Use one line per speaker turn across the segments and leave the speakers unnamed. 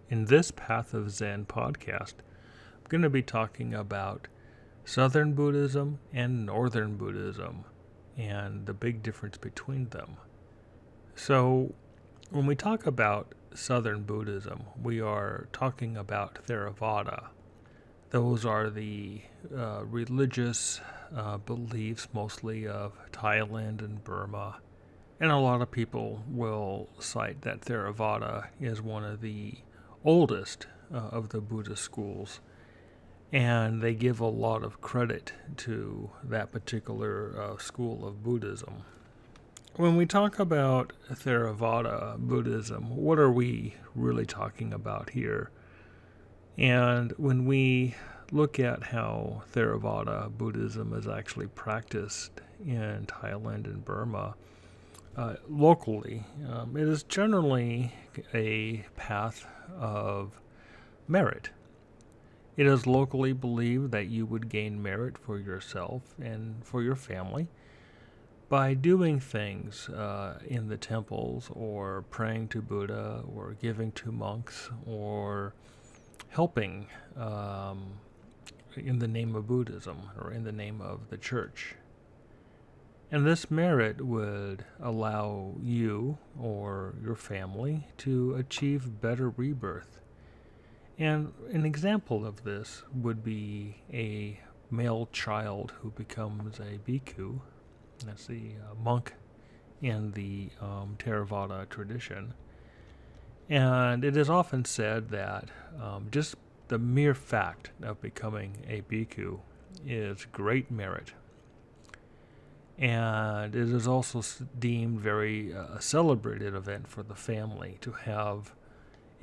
In this Path of Zen podcast, I'm going to be talking about Southern Buddhism and Northern Buddhism and the big difference between them. So, when we talk about Southern Buddhism, we are talking about Theravada. Those are the religious beliefs mostly of Thailand and Burma. And a lot of people will cite that Theravada is one of the oldest of the Buddhist schools. And they give a lot of credit to that particular school of Buddhism. When we talk about Theravada Buddhism, what are we really talking about here? And when we look at how Theravada Buddhism is actually practiced in Thailand and Burma, locally, it is generally a path of merit. It is locally believed that you would gain merit for yourself and for your family by doing things in the temples, or praying to Buddha, or giving to monks, or helping in the name of Buddhism or in the name of the church. And this merit would allow you or your family to achieve better rebirth. And an example of this would be a male child who becomes a bhikkhu. That's the monk in the Theravada tradition. And it is often said that just the mere fact of becoming a bhikkhu is great merit. And it is also deemed very a celebrated event for the family to have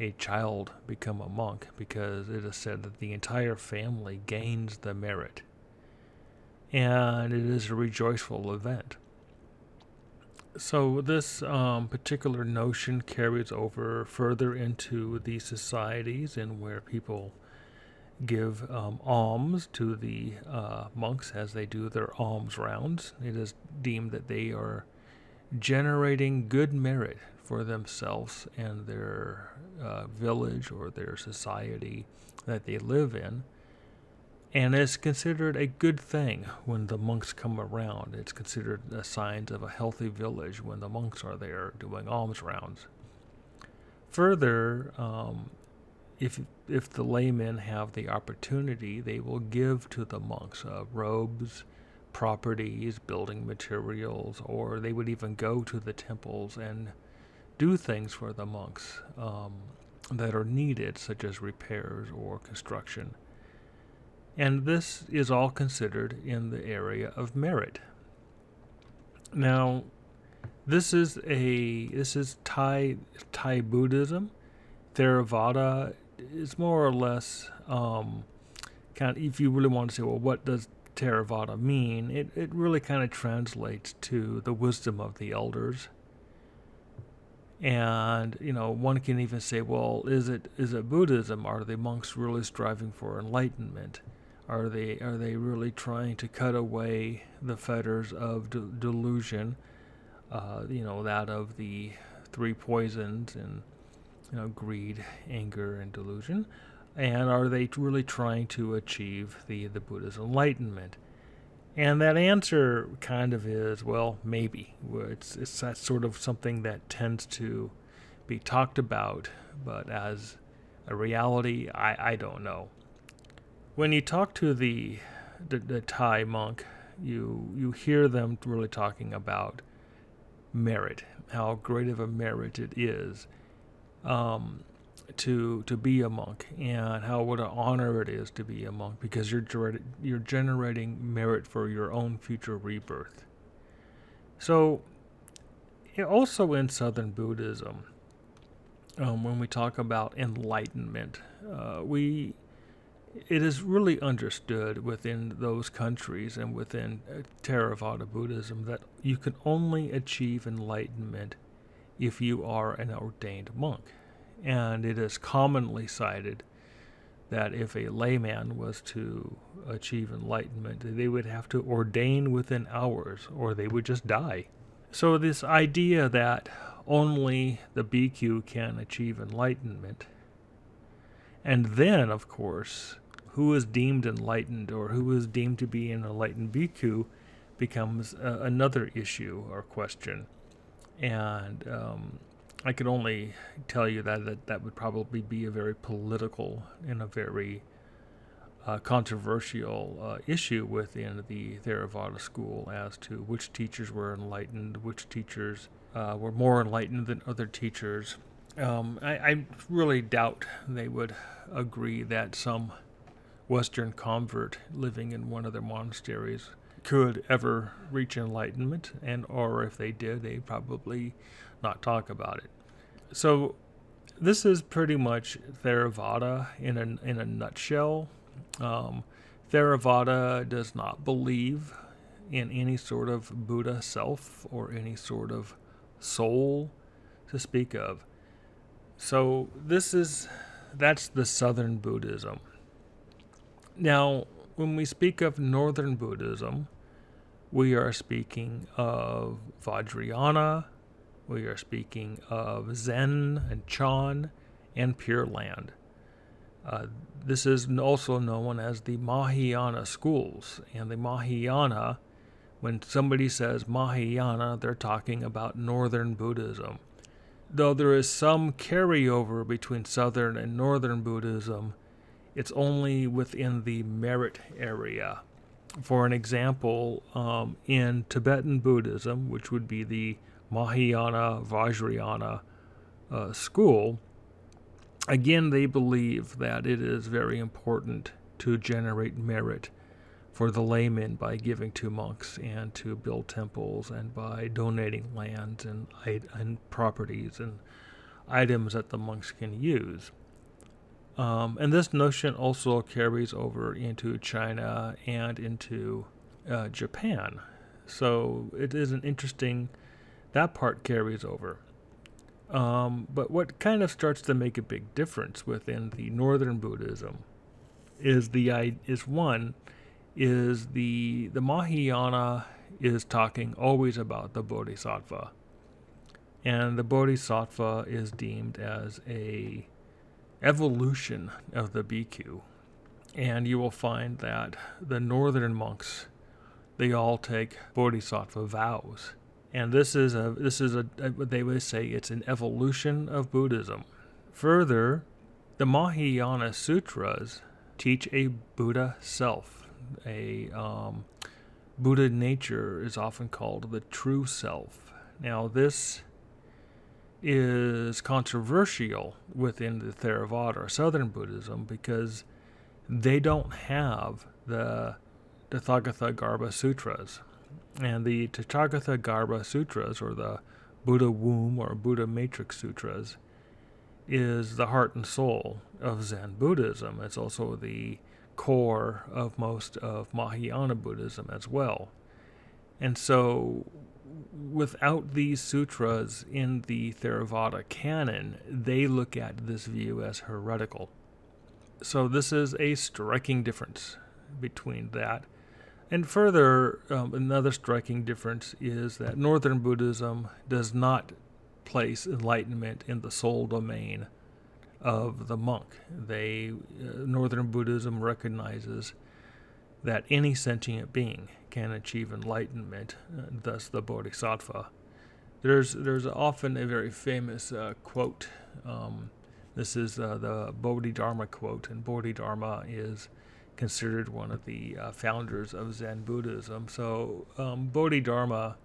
a child become a monk, because it is said that the entire family gains the merit. And it is a rejoiceful event. So this particular notion carries over further into the societies, and where people give alms to the monks as they do their alms rounds. It is deemed that they are generating good merit for themselves and their village or their society that they live in. And it's considered a good thing when the monks come around. It's considered a sign of a healthy village when the monks are there doing alms rounds. Further, if the laymen have the opportunity, they will give to the monks robes, properties, building materials, or they would even go to the temples and do things for the monks that are needed, such as repairs or construction. And this is all considered in the area of merit. Now, this is Thai Buddhism. Theravada is more or less kind of, if you really want to say, well, what does Theravada mean? It really kind of translates to the wisdom of the elders. And one can even say, well, is it Buddhism? Are the monks really striving for enlightenment? Are they really trying to cut away the fetters of delusion? That of the three poisons, and greed, anger, and delusion. And are they really trying to achieve the Buddha's enlightenment? And that answer kind of is, well, maybe. It's that sort of something that tends to be talked about, but as a reality, I don't know. When you talk to the Thai monk, you hear them really talking about merit, how great of a merit it is to be a monk, and what an honor it is to be a monk, because you're generating merit for your own future rebirth. So, also in Southern Buddhism, when we talk about enlightenment, it is really understood within those countries and within Theravada Buddhism that you can only achieve enlightenment if you are an ordained monk. And it is commonly cited that if a layman was to achieve enlightenment, they would have to ordain within hours, or they would just die. So this idea that only the bhikkhu can achieve enlightenment And then, of course, who is deemed enlightened or who is deemed to be an enlightened bhikkhu becomes another issue or question. And I can only tell you that would probably be a very political and a very controversial issue within the Theravada school as to which teachers were enlightened, which teachers were more enlightened than other teachers. I really doubt they would agree that some Western convert living in one of their monasteries could ever reach enlightenment, and or if they did, they'd probably not talk about it. So this is pretty much Theravada in a nutshell. Theravada does not believe in any sort of Buddha self or any sort of soul to speak of. So that's the Southern Buddhism. Now, when we speak of Northern Buddhism, we are speaking of Vajrayana, we are speaking of Zen and Chan and Pure Land. This is also known as the Mahiana Schools. And the Mahayana, when somebody says Mahayana, they're talking about Northern Buddhism. Though there is some carryover between Southern and Northern Buddhism, it's only within the merit area. For an example, in Tibetan Buddhism, which would be the Mahayana Vajrayana school, again, they believe that it is very important to generate merit for the laymen by giving to monks and to build temples and by donating lands and properties and items that the monks can use. And this notion also carries over into China and into Japan. So it is an interesting, that part carries over. But what kind of starts to make a big difference within the Northern Buddhism is the Mahayana is talking always about the Bodhisattva. And the Bodhisattva is deemed as a evolution of the bhikkhu. And you will find that the Northern monks, they all take Bodhisattva vows. And this is what they would say, it's an evolution of Buddhism. Further, the Mahayana Sutras teach a Buddha self. A Buddha nature is often called the true self. Now, this is controversial within the Theravada or Southern Buddhism because they don't have the Tathagatha Sutras. And the Tathagatha Sutras, or the Buddha Womb or Buddha Matrix Sutras, is the heart and soul of Zen Buddhism. It's also the core of most of Mahayana Buddhism as well. And so without these sutras in the Theravada canon, they look at this view as heretical. So this is a striking difference between that. And further, another striking difference is that Northern Buddhism does not place enlightenment in the soul domain of the monk. Northern Buddhism recognizes that any sentient being can achieve enlightenment, thus the Bodhisattva. There's often a very famous quote. This is the Bodhidharma quote, and Bodhidharma is considered one of the founders of Zen Buddhism. So Bodhidharma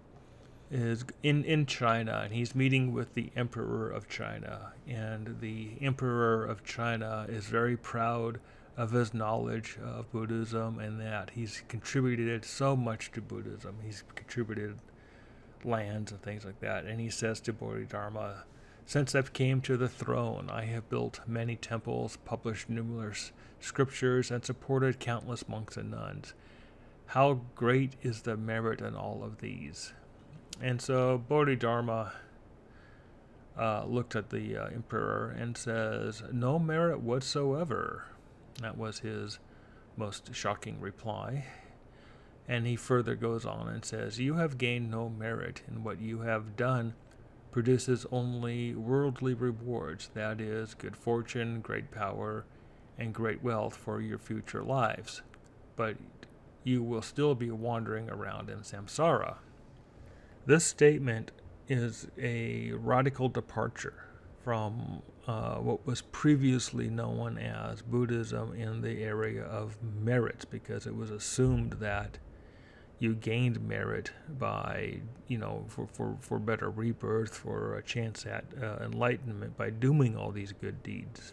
is in China, and he's meeting with the Emperor of China. And the Emperor of China is very proud of his knowledge of Buddhism and that he's contributed so much to Buddhism. He's contributed lands and things like that. And he says to Bodhidharma, "Since I've came to the throne, I have built many temples, published numerous scriptures, and supported countless monks and nuns. How great is the merit in all of these?" And so Bodhidharma looked at the emperor and says, "No merit whatsoever." That was his most shocking reply. And he further goes on and says, "You have gained no merit, and what you have done produces only worldly rewards, that is, good fortune, great power, and great wealth for your future lives, but you will still be wandering around in samsara. This statement is a radical departure from what was previously known as Buddhism in the area of merits, because it was assumed that you gained merit by, for better rebirth, for a chance at enlightenment by doing all these good deeds.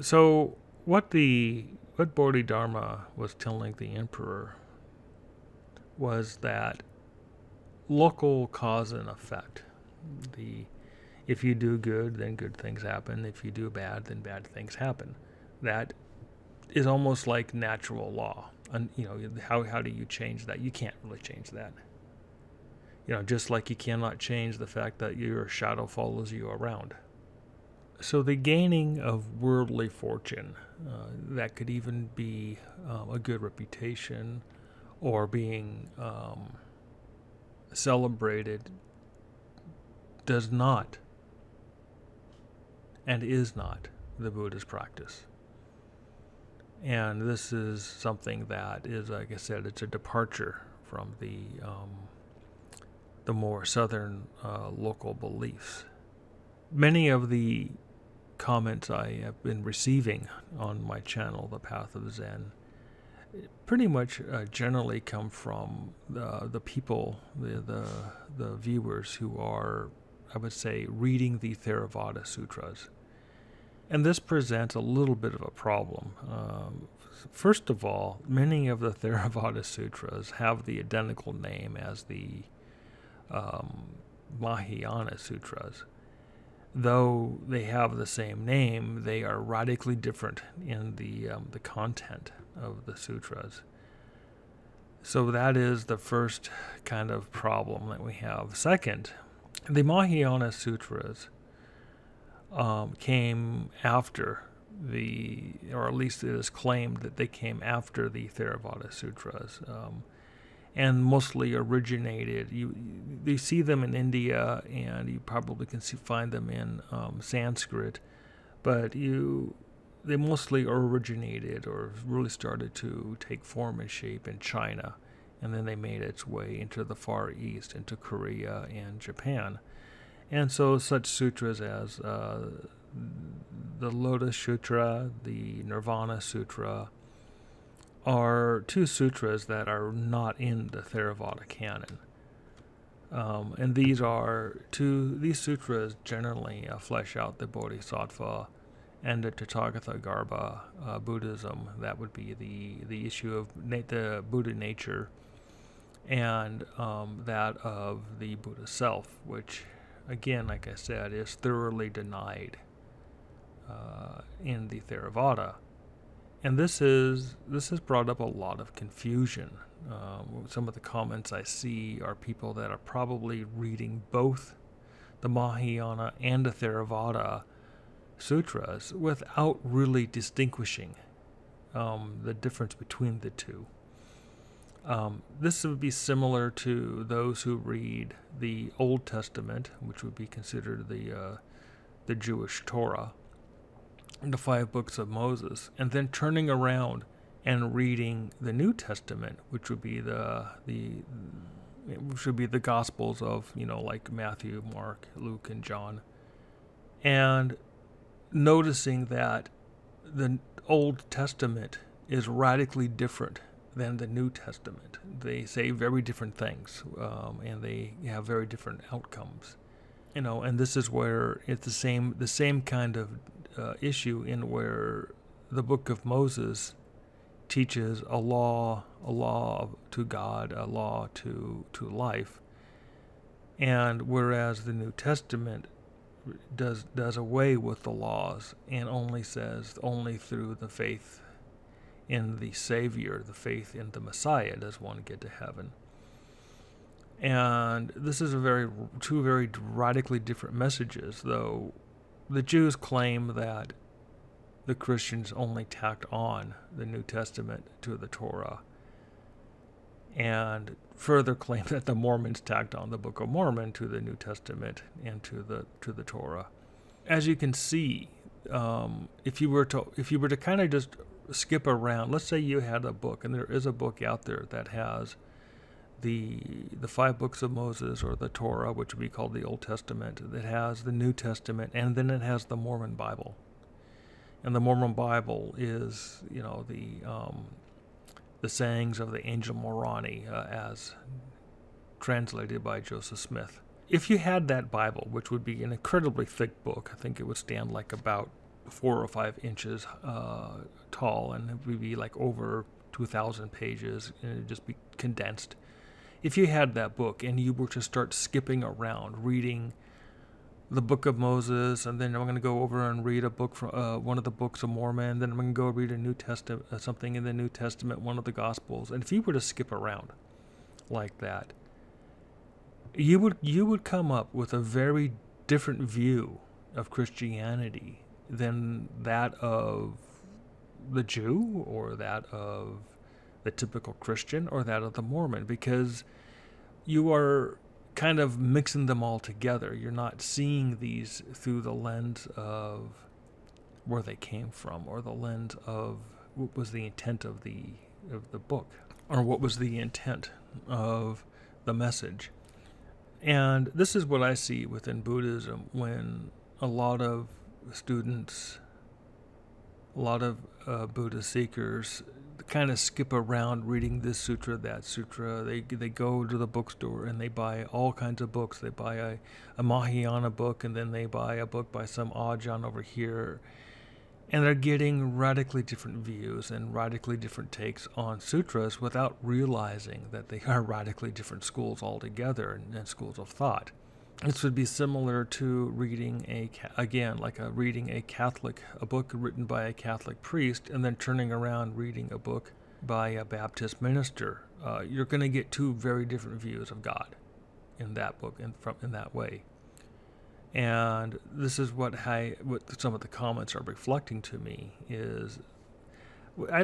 So what Bodhidharma was telling the emperor was that local cause and effect. If you do good, then good things happen. If you do bad, then bad things happen. That is almost like natural law. And how do you change that? You can't really change that. Just like you cannot change the fact that your shadow follows you around. So the gaining of worldly fortune, that could even be a good reputation, or being celebrated, does not and is not the Buddhist practice. And this is something that is, like I said, it's a departure from the more southern local beliefs. Many of the comments I have been receiving on my channel, The Path of Zen, pretty much generally come from the people, the viewers who are, I would say, reading the Theravada Sutras. And this presents a little bit of a problem. First of all, many of the Theravada Sutras have the identical name as the Mahiana Sutras. Though they have the same name, they are radically different in the content of the sutras. So that is the first kind of problem that we have. Second, the Mahiana Sutras came after or at least it is claimed that they came after the Theravada Sutras, and mostly originated. You see them in India, and you probably can find them in Sanskrit, but they mostly originated or really started to take form and shape in China, and then they made its way into the Far East, into Korea and Japan. And so such sutras as the Lotus Sutra, the Nirvana Sutra, are two sutras that are not in the Theravada canon. And these sutras generally flesh out the Bodhisattva and the Tathagata Garbha Buddhism. That would be the issue of the Buddha nature, and that of the Buddha self, which, again, like I said, is thoroughly denied in the Theravada. And this has brought up a lot of confusion. Some of the comments I see are people that are probably reading both the Mahayana and the Theravada sutras without really distinguishing the difference between the two. This would be similar to those who read the Old Testament, which would be considered the Jewish Torah, the 5 books of Moses, and then turning around and reading the New Testament, which would be the Gospels of, like Matthew, Mark, Luke, and John, and noticing that the Old Testament is radically different than the New Testament. They say very different things, and they have very different outcomes. And this is where it's the same kind of issue, in where the Book of Moses teaches a law to God, a law to life, and whereas the New Testament does away with the laws and only says only through the faith in the Savior, the faith in the Messiah, does one get to heaven. And this is two very radically different messages, though the Jews claim that the Christians only tacked on the New Testament to the Torah, and further claim that the Mormons tacked on the Book of Mormon to the New Testament and to the Torah. As you can see, if you were to kind of just skip around, let's say you had a book, and there is a book out there that has the 5 books of Moses, or the Torah, which would be called the Old Testament. That has the New Testament, and then it has the Mormon Bible. And the Mormon Bible is, the sayings of the Angel Moroni, as translated by Joseph Smith. If you had that Bible, which would be an incredibly thick book, I think it would stand like about 4 or 5 inches tall, and it would be like over 2,000 pages, and it would just be condensed. If you had that book and you were to start skipping around, reading the Book of Moses, and then I'm going to go over and read a book from one of the books of Mormon, then I'm going to go read a New Testament, something in the New Testament, one of the Gospels, and if you were to skip around like that, you would come up with a very different view of Christianity than that of the Jew, or that of the typical Christian, or that of the Mormon, because you are kind of mixing them all together. You're not seeing these through the lens of where they came from, or the lens of what was the intent of the book, or what was the intent of the message. And this is what I see within Buddhism, when a lot of students, a lot of Buddhist seekers kind of skip around reading this sutra, that sutra. They go to the bookstore and they buy all kinds of books. They buy a Mahayana book, and then they buy a book by some Ajahn over here. And they're getting radically different views and radically different takes on sutras without realizing that they are radically different schools altogether, and schools of thought. This would be similar to reading a book written by a Catholic priest, and then turning around reading a book by a Baptist minister. You're going to get 2 very different views of God in that book, in that way. And this is what some of the comments are reflecting to me is, I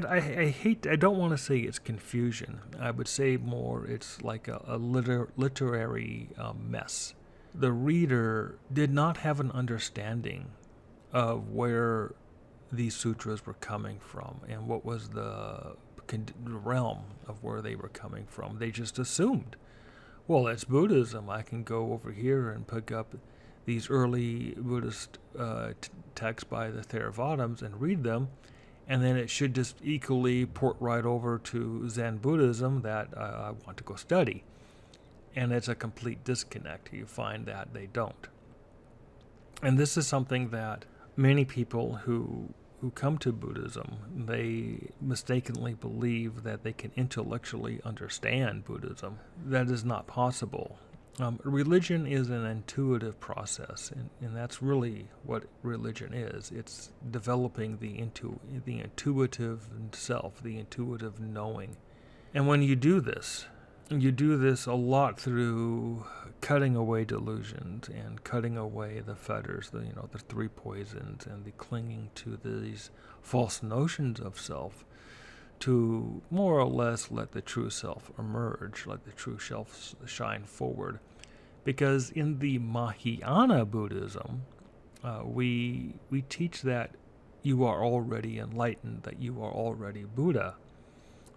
don't want to say it's confusion. I would say more it's like a literary mess. The reader did not have an understanding of where these sutras were coming from and what was the realm of where they were coming from. They just assumed, well, it's Buddhism. I can go over here and pick up these early Buddhist texts by the Theravadams and read them, and then it should just equally port right over to Zen Buddhism that I want to go study. And it's a complete disconnect. You find that they don't. And this is something that many people who come to Buddhism, they mistakenly believe that they can intellectually understand Buddhism. That is not possible. Religion is an intuitive process, and that's really what religion is. It's developing the intuitive self, the intuitive knowing. And when you do this a lot through cutting away delusions and cutting away the fetters, the 3 poisons, and the clinging to these false notions of self, to more or less let the true self emerge, let the true self shine forward. Because in the Mahiana Buddhism, we teach that you are already enlightened, that you are already Buddha,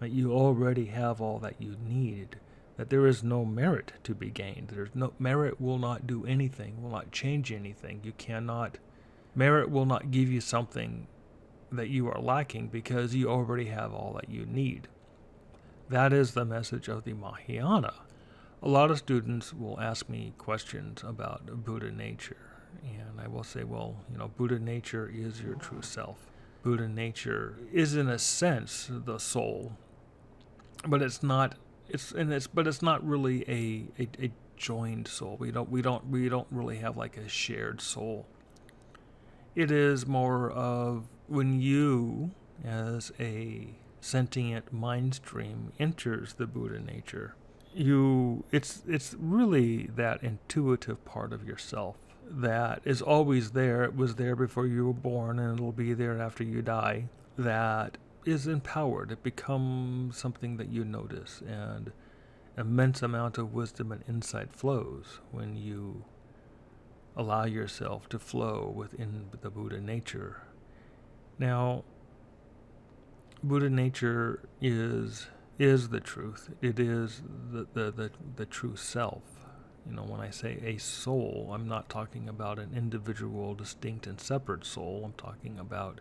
that you already have all that you need, that there is no merit to be gained. Merit will not do anything, will not change anything. Merit will not give you something that you are lacking, because you already have all that you need. That is the message of the Mahayana. A lot of students will ask me questions about Buddha nature, and I will say, well, Buddha nature is your true self. Buddha nature is, in a sense, the soul, but it's not. But it's not really a joined soul. We don't really have like a shared soul. It is more of when you, as a sentient mind stream, enters the Buddha nature. It's really that intuitive part of yourself that is always there. It was there before you were born, and it'll be there after you die. That is empowered. It becomes something that you notice, and immense amount of wisdom and insight flows when you allow yourself to flow within the Buddha nature. Now, Buddha nature is the truth. It is the true self. When I say a soul, I'm not talking about an individual, distinct and separate soul. I'm talking about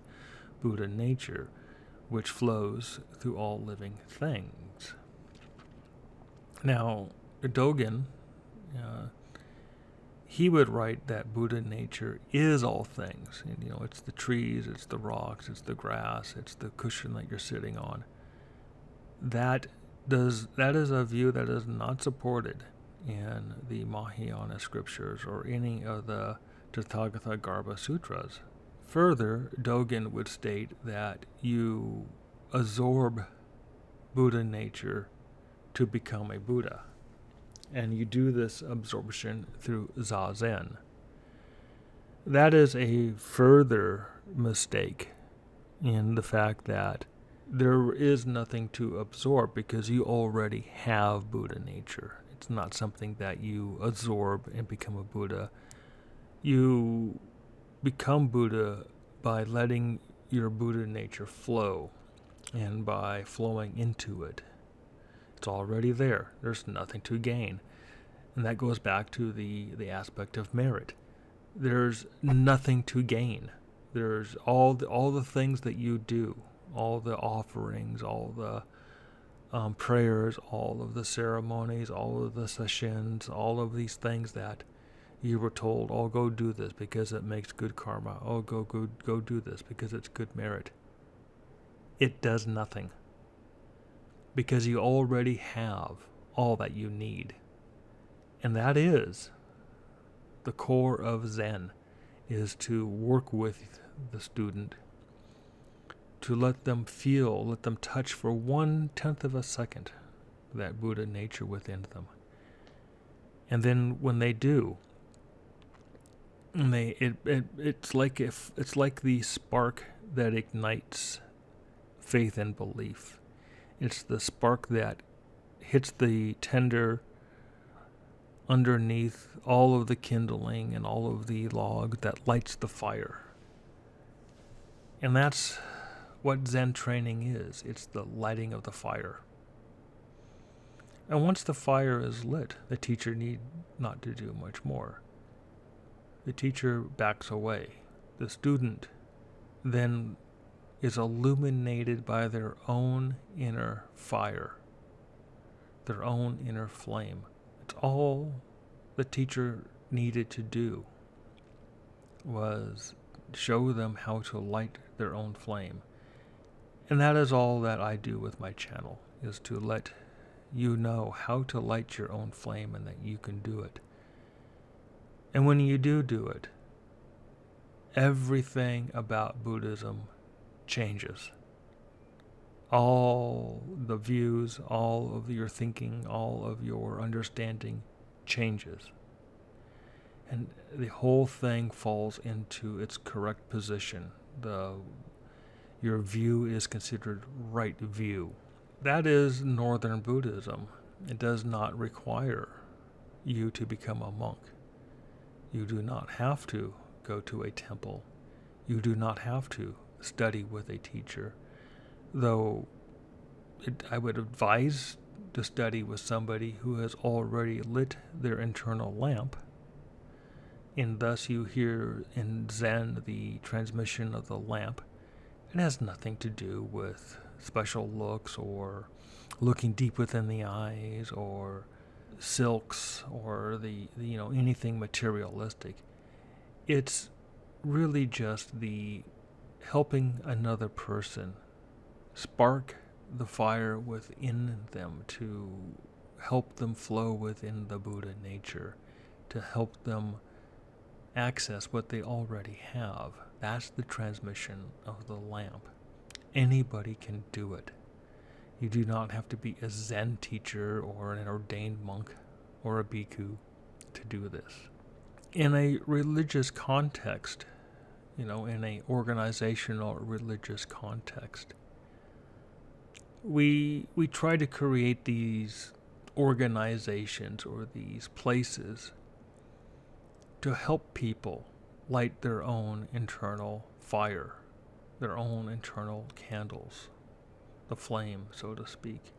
Buddha nature, which flows through all living things. Now, Dogen, he would write that Buddha nature is all things. And, it's the trees, it's the rocks, it's the grass, it's the cushion that you're sitting on. That is a view that is not supported in the Mahayana scriptures or any of the Tathagata Garbha sutras. Further, Dogen would state that you absorb Buddha nature to become a Buddha. And you do this absorption through Zazen. That is a further mistake in the fact that there is nothing to absorb because you already have Buddha nature. It's not something that you absorb and become a Buddha. You become Buddha by letting your Buddha nature flow and by flowing into it. It's already there. There's nothing to gain. And that goes back to the aspect of merit. There's nothing to gain. There's all the things that you do, all the offerings, all the prayers, all of the ceremonies, all of the sessions, all of these things that you were told, oh, go do this because it makes good karma. Oh, go do this because it's good merit. It does nothing. Because you already have all that you need. And that is the core of Zen, is to work with the student, to let them feel, let them touch for 1/10 of a second that Buddha nature within them. And then when they do, and it's like the spark that ignites faith and belief. It's the spark that hits the tinder underneath all of the kindling and all of the log that lights the fire. And that's what Zen training is. It's the lighting of the fire. And once the fire is lit, the teacher need not to do much more. The teacher backs away. The student then is illuminated by their own inner fire, their own inner flame. It's all the teacher needed to do was show them how to light their own flame. And that is all that I do with my channel, is to let you know how to light your own flame and that you can do it. And when you do it, everything about Buddhism changes. All the views, all of your thinking, all of your understanding changes. And the whole thing falls into its correct position. Your view is considered right view. That is Northern Buddhism. It does not require you to become a monk. You do not have to go to a temple. You do not have to study with a teacher. Though I would advise to study with somebody who has already lit their internal lamp. And thus you hear in Zen the transmission of the lamp. It has nothing to do with special looks or looking deep within the eyes or silks or anything materialistic. It's really just the helping another person spark the fire within them, to help them flow within the Buddha nature, to help them access what they already have. That's the transmission of the lamp. Anybody can do it. You do not have to be a Zen teacher or an ordained monk or a bhikkhu to do this. In a religious context, in a organizational religious context, we try to create these organizations or these places to help people light their own internal fire, their own internal candles, the flame, so to speak.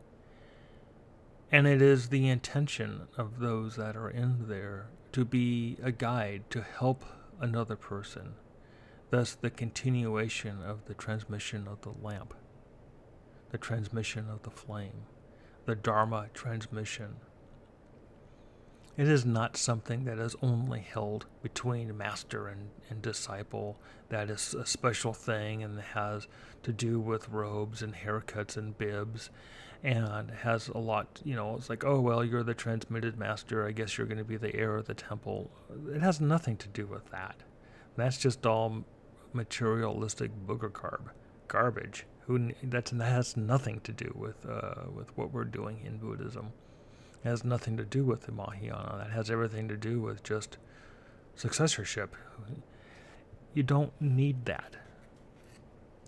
And it is the intention of those that are in there to be a guide to help another person, thus the continuation of the transmission of the lamp, the transmission of the flame, the Dharma transmission. It is not something that is only held between master and disciple, that is a special thing and has to do with robes and haircuts and bibs, and has a lot, it's like, oh, well, you're the transmitted master, I guess you're going to be the heir of the temple. It has nothing to do with that. That's just all materialistic booger garbage. That has nothing to do with what we're doing in Buddhism. It has nothing to do with the Mahayana. That has everything to do with just successorship. You don't need that.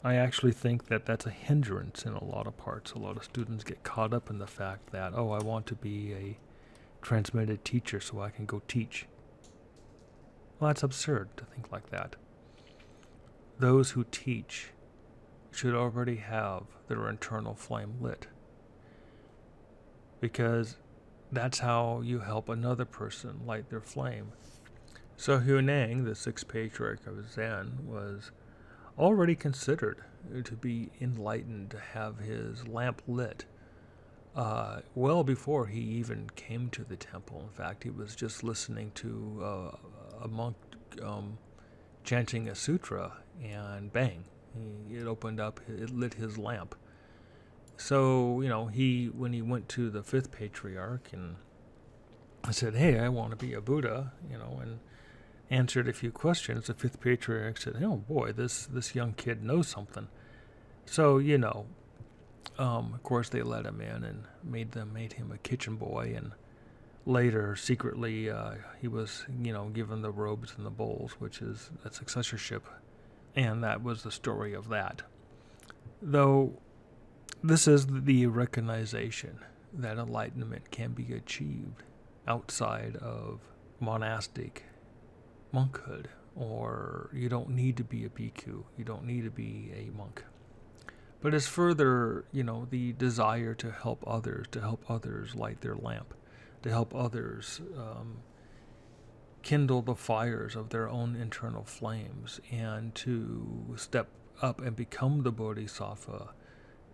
I actually think that that's a hindrance in a lot of parts. A lot of students get caught up in the fact that, oh, I want to be a transmitted teacher so I can go teach. Well, that's absurd to think like that. Those who teach should already have their internal flame lit, because that's how you help another person light their flame. So Huineng, the sixth patriarch of Zen, was already considered to be enlightened, to have his lamp lit well before he even came to the temple. In fact, he was just listening to a monk chanting a sutra, and bang, it opened up, it lit his lamp. So, when he went to the fifth patriarch and said, hey, I want to be a Buddha, and answered a few questions, the fifth patriarch said, oh boy, this young kid knows something. So, of course they let him in and made him a kitchen boy, and later, secretly, he was, given the robes and the bowls, which is a successorship, and that was the story of that. Though, this is the recognition that enlightenment can be achieved outside of monastic monkhood, or you don't need to be a bhikkhu, you don't need to be a monk. But it's further, the desire to help others light their lamp, to help others kindle the fires of their own internal flames, and to step up and become the bodhisattva,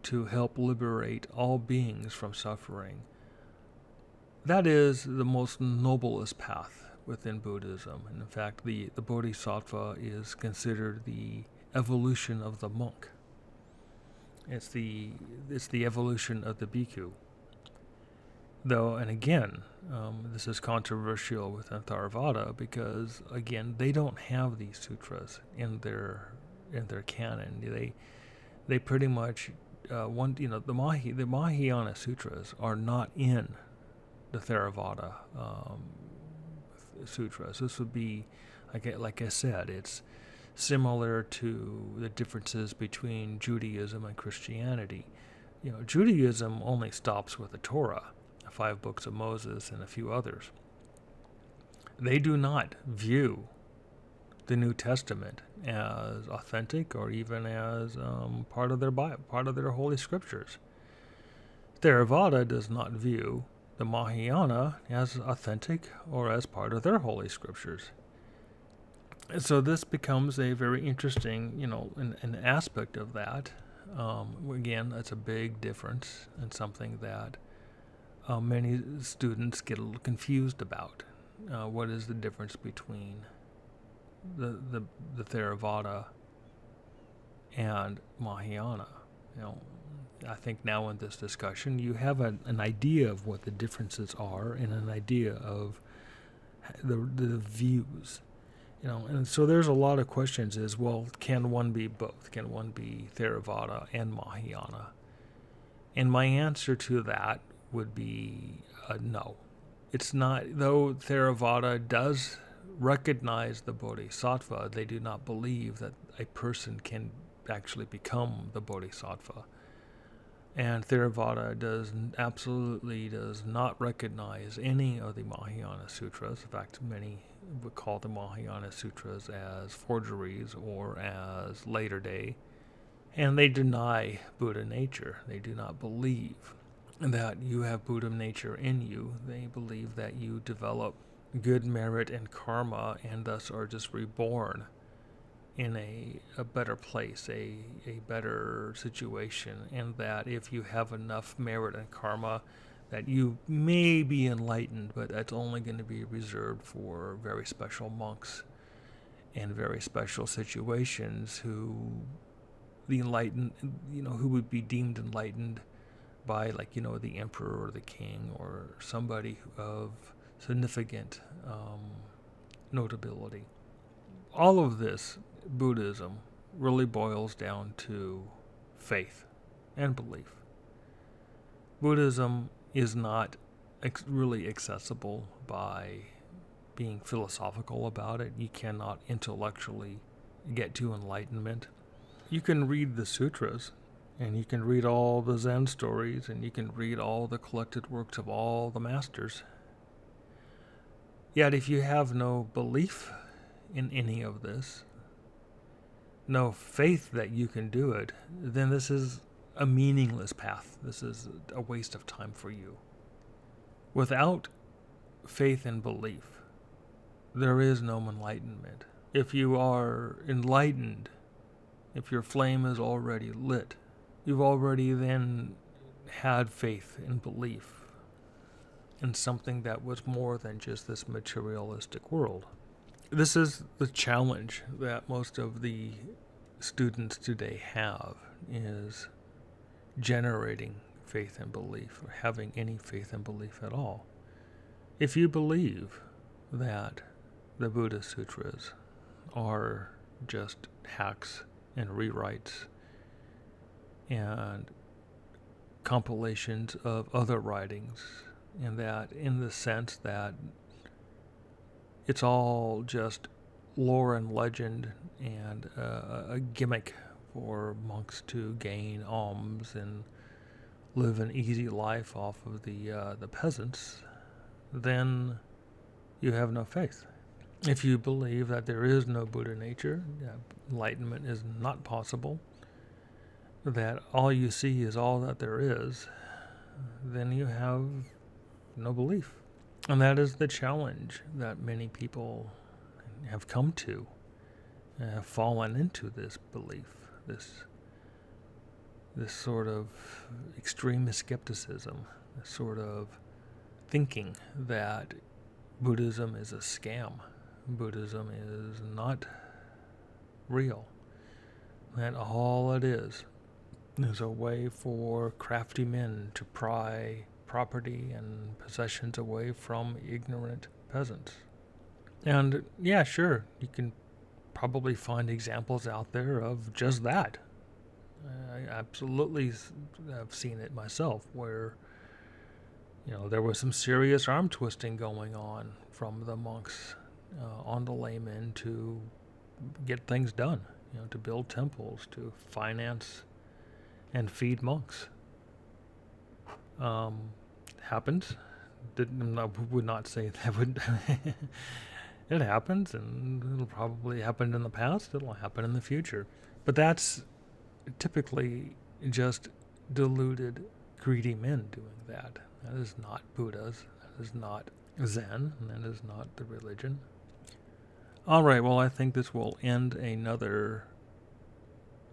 to help liberate all beings from suffering. That is the most noblest path within Buddhism. And in fact, the bodhisattva is considered the evolution of the monk. It's the evolution of the bhikkhu. Though, and again, this is controversial within Theravada, because again, they don't have these sutras in their canon. They pretty much the Mahayana sutras are not in the Theravada sutras. This would be, like I said, it's similar to the differences between Judaism and Christianity. Judaism only stops with the Torah, the 5 books of Moses, and a few others. They do not view the New Testament as authentic or even as part of their Bible, part of their holy scriptures. Theravada does not view the Mahayana as authentic or as part of their holy scriptures. So this becomes a very interesting, an aspect of that. Again, that's a big difference and something that many students get a little confused about. What is the difference between the Theravada and Mahayana? I think now in this discussion you have an idea of what the differences are and an idea of the views. And so there's a lot of questions is, well, can one be both? Can one be Theravada and Mahayana? And my answer to that would be no. It's not, though Theravada does recognize the bodhisattva, they do not believe that a person can actually become the bodhisattva. And Theravada absolutely does not recognize any of the Mahayana Sutras. In fact, many would call the Mahayana Sutras as forgeries or as later day. And they deny Buddha nature. They do not believe that you have Buddha nature in you. They believe that you develop good merit and karma and thus are just reborn in a better place, a better situation, and that if you have enough merit and karma that you may be enlightened, but that's only going to be reserved for very special monks and very special situations who who would be deemed enlightened by, the emperor or the king or somebody of significant notability. All of this Buddhism really boils down to faith and belief. Buddhism is not really accessible by being philosophical about it. You cannot intellectually get to enlightenment. You can read the sutras, and you can read all the Zen stories, and you can read all the collected works of all the masters. Yet if you have no belief in any of this, no faith that you can do it, then this is a meaningless path. This is a waste of time for you. Without faith and belief, there is no enlightenment. If you are enlightened, if your flame is already lit, you've already then had faith and belief in something that was more than just this materialistic world. This is the challenge that most of the students today have, is generating faith and belief, or having any faith and belief at all. If you believe that the Buddha Sutras are just hacks and rewrites and compilations of other writings, and that in the sense that it's all just lore and legend and a gimmick for monks to gain alms and live an easy life off of the peasants, then you have no faith. If you believe that there is no Buddha nature, that enlightenment is not possible, that all you see is all that there is, then you have no belief. And that is the challenge that many people have come to, have fallen into this belief, this sort of extremist skepticism, this sort of thinking that Buddhism is a scam, Buddhism is not real, that all it is a way for crafty men to pry property and possessions away from ignorant peasants. And yeah, sure, you can probably find examples out there of just that. I absolutely have seen it myself, where there was some serious arm twisting going on from the monks on the laymen to get things done, to build temples, to finance and feed monks. Happens. I would not say that would. It happens, and it'll probably happen in the past. It'll happen in the future. But that's typically just deluded, greedy men doing that. That is not Buddhas. That is not Zen. And that is not the religion. All right, well, I think this will end another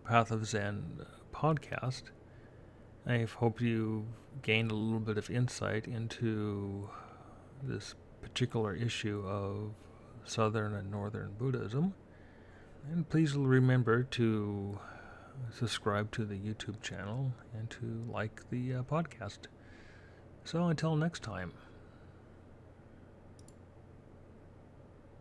Path of Zen podcast. I hope you gained a little bit of insight into this particular issue of Southern and Northern Buddhism. And please remember to subscribe to the YouTube channel and to like the podcast. So until next time.